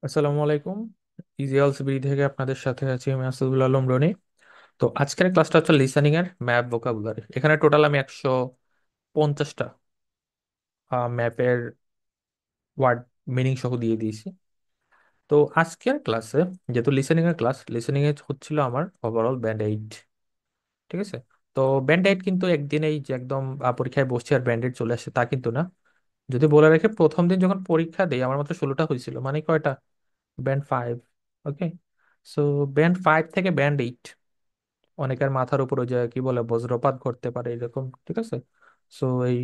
আসসালামু আলাইকুম। ইজি অলসিবি থেকে আপনাদের সাথে আছি আমি আসাদুল আলম রনি। তো আজকের ক্লাসটা হচ্ছে লিসেনিং এর ম্যাপ ভোকাবুলারি। এখানে টোটাল আমি 150টা ম্যাপের ওয়ার্ড মিনিং সহ দিয়ে দিয়েছি। তো আজকের ক্লাসে, যেহেতু লিসেনিং এর ক্লাস, লিসেনিং এ হচ্ছিল আমার ওভারঅল ব্যান্ড 8। ঠিক আছে। তো ব্যান্ড 8 কিন্তু একদিনেই যে একদম পরীক্ষায় বসছে আর ব্যান্ড 8 চলে আসে তা কিন্তু না। যদি বলে রাখে, প্রথম দিন যখন পরীক্ষা দেই আমার মাত্র 16টা হয়েছিল, মানে কয়টা? ব্যান্ড 5। ওকে। সো ব্যান্ড 5 থেকে ব্যান্ড 8 অনেকের মাথার উপর ওই যে কি বলে বজ্রপাত ঘটতে পারে এরকম। ঠিক আছে। সো এই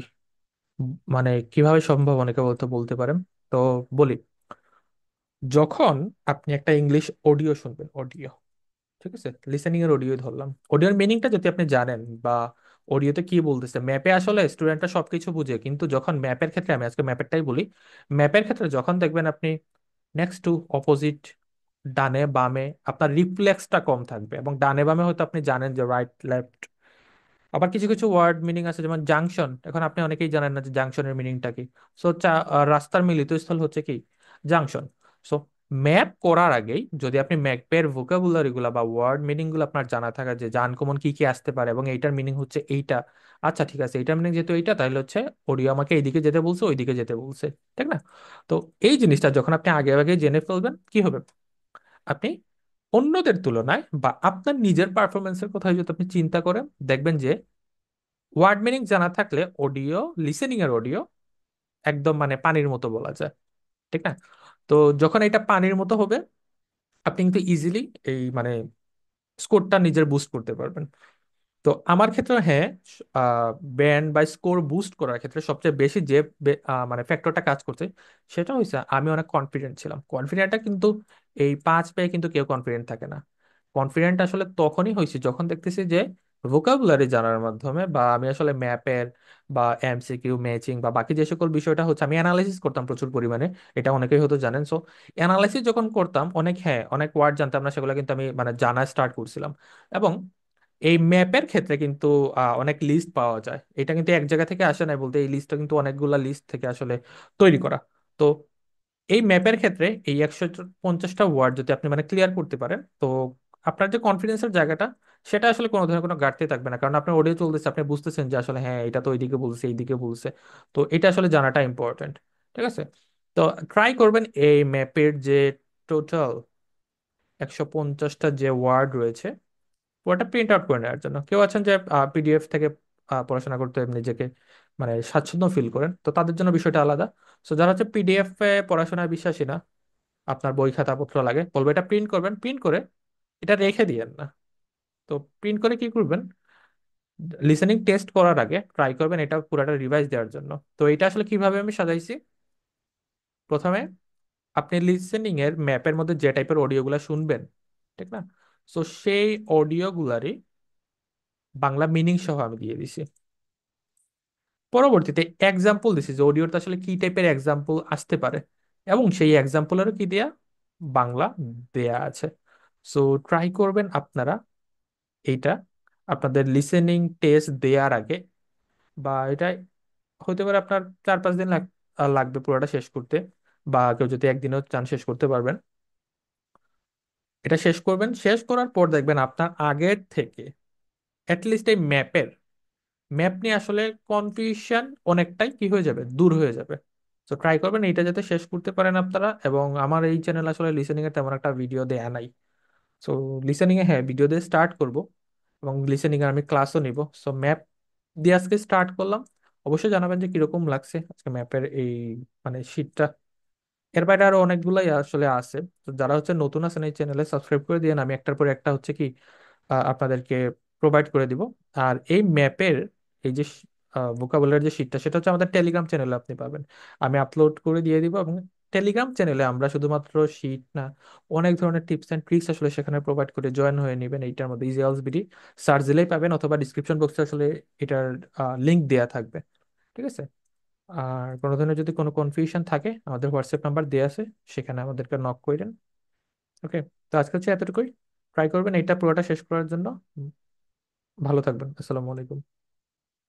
মানে কিভাবে সম্ভব অনেকে বলতে বলতে পারেন। তো বলি, যখন আপনি একটা ইংলিশ অডিও শুনবেন, অডিও, ঠিক আছে, লিসেনিং এর অডিও ধরলাম, অডিওর মিনিংটা যদি আপনি জানেন বা অডিওতে কি বলতেছে, ম্যাপে আসলে স্টুডেন্টরা সবকিছু বুঝে, কিন্তু যখন ম্যাপের ক্ষেত্রে, আমি আজকে ম্যাপেরটাই বলি, ম্যাপের ক্ষেত্রে যখন দেখবেন আপনি নেক্সট টু, অপোজিট, ডানে বামে, আপনার রিফ্লেক্সটা কম থাকবে, এবং ডানে বামে হয়তো আপনি জানেন যে রাইট লেফট। আবার কিছু কিছু ওয়ার্ড মিনিং আছে, যেমন জাংশন। এখন আপনি অনেকেই জানেন না যে জাংশনের মিনিংটা কি। সো রাস্তার মিলিতস্থল হচ্ছে কি? জাংশন। সো ম্যাপ করার আগেই যদি আপনি ম্যাপের ভোকাবুলারি গুলা বা ওয়ার্ড মিনিং গুলো আপনার জানা থাকা, যে আনকমন কি কি আসতে পারে এবং এইটার মিনিং হচ্ছে এইটা, আচ্ছা ঠিক আছে, এইটার মিনিং যেহেতু এইটা, তাহলে হচ্ছে অডিও আমাকে এইদিকে যেতে বলছে, ওইদিকে যেতে বলছে, ঠিক না? তো এই জিনিসটা যখন আপনি আগে আগে জেনে ফেলবেন, কি হবে? আপনি অন্যদের তুলনায় বা আপনার নিজের পারফরমেন্সের কথা যদি আপনি চিন্তা করেন, দেখবেন যে ওয়ার্ড মিনিং জানা থাকলে অডিও, লিসেনিং এর অডিও একদম মানে পানির মতো বলা যায়, ঠিক না? তো যখন এটা পানির মতো হবে, আপনি কিন্তু ইজিলি এই মানে স্কোরটা নিজের বুস্ট করতে পারবেন। তো আমার ক্ষেত্রে হ্যাঁ, ব্যান্ড বা স্কোর বুস্ট করার ক্ষেত্রে সবচেয়ে বেশি যে মানে ফ্যাক্টরটা কাজ করছে, সেটা হচ্ছে আমি অনেক কনফিডেন্ট ছিলাম। কনফিডেন্টটা কিন্তু এই 5 পেয়ে কিন্তু কেউ কনফিডেন্ট থাকে না। কনফিডেন্ট আসলে তখনই হয়েছে যখন দেখতেছি যে ভোকাবুলারি জানার মাধ্যমে, বা আমি আসলে ম্যাপের বা এমসিকিউ ম্যাচিং বা বাকি যে সকল বিষয়টা হচ্ছে, আমি অ্যানালাইসিস করতাম প্রচুর পরিমাণে। এটা অনেকেই হয়তো জানেন। সো অ্যানালাইসিস যখন করতাম, অনেক, হ্যাঁ, অনেক ওয়ার্ড জানতাম না, সেগুলো কিন্তু আমি মানে জানা স্টার্ট করছিলাম। এবং এই ম্যাপের ক্ষেত্রে কিন্তু অনেক লিস্ট পাওয়া যায়। এটা কিন্তু এক জায়গা থেকে আসে না, বলতে এই লিস্টটা কিন্তু অনেকগুলা লিস্ট থেকে আসলে তৈরি করা। তো এই ম্যাপের ক্ষেত্রে এই 150টা ওয়ার্ড যদি আপনি মানে ক্লিয়ার করতে পারেন, তো আপনার যে কনফিডেন্সের জায়গাটা, সেটা আসলে কোনো ধরনের কোনো ঘাটতি থাকবে না, কারণ আপনার অডিও চলতেছে, আপনি বুঝতেছেন যে আসলে হ্যাঁ, এটা তো ওইদিকে বলছে, এইদিকে বলছে। তো এটা আসলে জানাটা ইম্পর্টেন্ট। ঠিক আছে। তো ট্রাই করবেন এই ম্যাপের যে টোটাল 150টা যে ওয়ার্ড রয়েছে, পুরোটা প্রিন্ট আউট করে নেওয়ার জন্য। কেউ আছেন যে পিডিএফ থেকে পড়াশোনা করতে নিজেকে মানে স্বাচ্ছন্দ্য ফিল করেন, তো তাদের জন্য বিষয়টা আলাদা। সো যারা হচ্ছে পিডিএফ এ পড়াশোনায় বিশ্বাসী না, আপনার বই খাতাপত্র লাগে, বলবো এটা প্রিন্ট করবেন, প্রিন্ট করে এটা রেখে দিয়েন না। তো প্রিন্ট করে কি করবেন, লিসেনিং টেস্ট করার আগে ট্রাই করবেন এটা পুরাটা রিভাইজ দেওয়ার জন্য। তো এটা আসলে কিভাবে আমি সাজাইছি, প্রথমে আপনি লিসেনিং এর ম্যাপের মধ্যে যে টাইপের অডিওগুলা শুনবেন, ঠিক না, সো সেই অডিওগুলারই বাংলা মিনিং সহ আমি দিয়ে দিছি। পরবর্তীতে এক্সাম্পল দিছি যে অডিওতে আসলে কি টাইপের এক্সাম্পল আসতে পারে, এবং সেই এক্সাম্পলেরও কি দেয়া, বাংলা দেয়া আছে। সো ট্রাই করবেন আপনারা এইটা আপনাদের লিসেনিং টেস্ট দেওয়ার আগে, বা এটা হতে পারে আপনার 4-5 দিন লাগবে পুরোটা শেষ করতে, বা কেউ যদি একদিনও চান শেষ করতে পারবেন। এটা শেষ করবেন, শেষ করার পর দেখবেন আপনার আগের থেকে অ্যাটলিস্ট এই ম্যাপ নিয়ে আসলে কনফিউশন অনেকটাই কি হয়ে যাবে, দূর হয়ে যাবে। তো ট্রাই করবেন এইটা যাতে শেষ করতে পারেন আপনারা। এবং আমার এই চ্যানেল আসলে লিসেনিং এর তেমন একটা ভিডিও দেয়া নাই। সো লিসেনিং এ হ্যাঁ ভিডিও দিয়ে স্টার্ট করব, এবং লিসেনিং এর আমি ক্লাসও নিব। সো ম্যাপ দিয়ে আজকে স্টার্ট করলাম। অবশ্যই জানাবেন যে কিরকম লাগছে আজকে ম্যাপের এই মানে শীটটা। এর বাইরে আরো অনেকগুলাই আসলে আছে। তো যারা হচ্ছে নতুন আছেন এই চ্যানেলে, সাবস্ক্রাইব করে দিয়ে আমি একটার পর একটা হচ্ছে কি আপনাদেরকে প্রোভাইড করে দিব। আর এই ম্যাপের এই যে ভোকাবুলারি যে শীটটা, সেটা হচ্ছে আমাদের টেলিগ্রাম চ্যানেলে আপনি পাবেন। আমি আপলোড করে দিয়ে দিব, এবং টেলিগ্রাম চ্যানেলে আমরা শুধুমাত্র শীট না, অনেক ধরনের টিপস এন্ড ট্রিক্স আসলে সেখানে প্রোভাইড করে, জয়েন হয়ে নেবেন। এইটার মধ্যে ইজি হাউস বিডি সার্চ দিলেই পাবেন, অথবা ডিসক্রিপশন বক্সে আসলে এটার লিংক দেয়া থাকবে। ঠিক আছে। আর কোনো ধরনের যদি কোনো কনফিউশন থাকে, আমাদের হোয়াটসঅ্যাপ নাম্বার দেওয়া আছে, সেখানে আমাদেরকে নক করেন। ওকে। তো আজকে হচ্ছে এতটুকুই। ট্রাই করবেন এটা পুরোটা শেষ করার জন্য। ভালো থাকবেন। আসসালামু আলাইকুম।